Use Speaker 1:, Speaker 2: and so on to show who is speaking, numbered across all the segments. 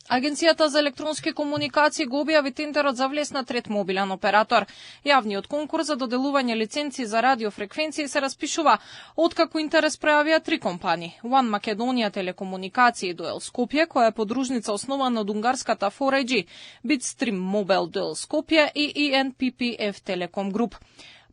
Speaker 1: Агенцијата за електронски комуникации го објави тендерот за влез на трет мобилен оператор. Јавниот конкурс за доделување лиценци за радиофреквенции се распишува откако интерес пројавија 3 компании: One Makedonia Телекомуникации Дуел Скопје, која е подружница основана од унгарската 4G, Bitstream Mobile Дуел Скопје и ENPPF Telecom Group.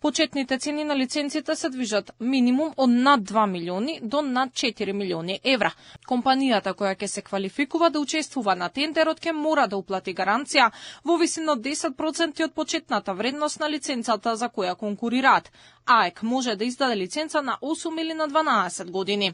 Speaker 1: Почетните цени на лиценците се движат минимум од над 2 милиони до над 4 милиони евра. Компанијата која ќе се квалификува да учествува на тендерот ќе мора да уплати гаранција во висина од 10% од почетната вредност на лиценцата за која конкурираат. АЕК може да издаде лиценца на 8 или на 12 години.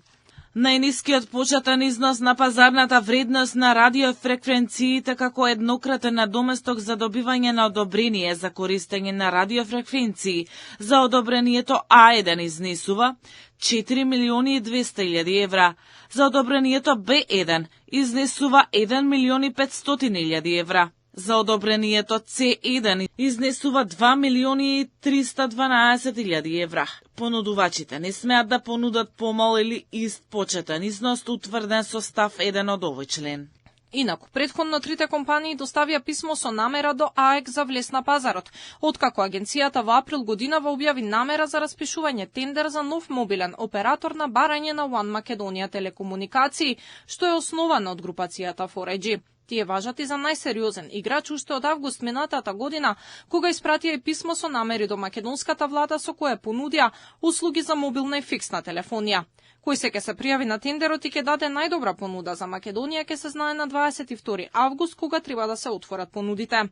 Speaker 2: Најнискиот почетен износ на пазарната вредност на радиофреквенциите како еднократен надоместок за добивање на одобрение за користење на радиофреквенции за одобрението А1 изнесува 4 милиони и 200 илјади евра. За одобрението Б1 изнесува 1 милиони 500 илјади евра. За одобрението C1 изнесува 2 милиони и 312 илјади евра. Понудувачите не смеат да понудат помал или ист почетен износ утврден со став 1 од овој член.
Speaker 1: Инаку, претходно трите компании доставија писмо со намера до АЕК за влез на пазарот, откако агенцијата во април годинава објави намера за распишување тендер за нов мобилен оператор на барање на One Makedonia Телекомуникации, што е основана од групацијата 4G. Тие важат и за најсериозен играч уште од август минатата година, кога испратија и писмо со намери до македонската влада со кое понудија услуги за мобилна и фиксна телефонија. Кој се ќе се пријави на тендерот и ќе даде најдобра понуда за Македонија ќе се знае на 22 август, кога треба да се отворат понудите.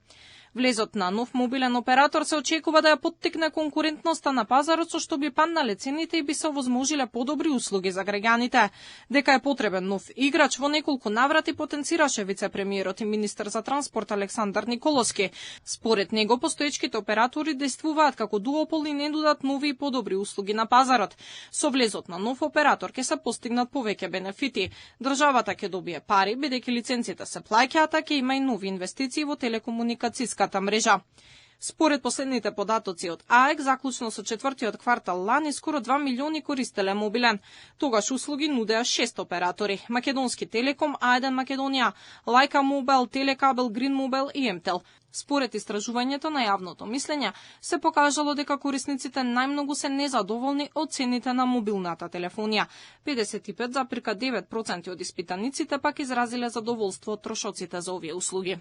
Speaker 1: Влезот на нов мобилен оператор се очекува да ја поттикне конкурентноста на пазарот, со што би паднале цените и би се овозможиле подобри услуги за граѓаните. Дека е потребен нов играч во неколку наврати потенцираше вице-премиерот и министер за транспорт Александар Николовски. Според него, постоечките оператори действуваат како дуопол и не нудат нови и подобри услуги на пазарот. Со влезот на нов оператор ќе се постигнат повеќе бенефити. Државата ќе добие пари, бидејќи лиценците се плаќаат, а ќе има и нови инвестиции во телекомуникацијската мрежа. Според последните податоци од АЕК, заклучно со четвртиот квартал лани, скоро 2 милиони користеле мобилен. Тогаш услуги нудеа 6 оператори: Македонски Телеком, А1 Македонија, Лајка Мобил, Телекабел, Грин Мобил и МТел. Според истражувањето на јавното мислење, се покажало дека корисниците најмногу се незадоволни од цените на мобилната телефонија. 55,9% од испитаниците пак изразиле задоволство од трошоците за овие услуги.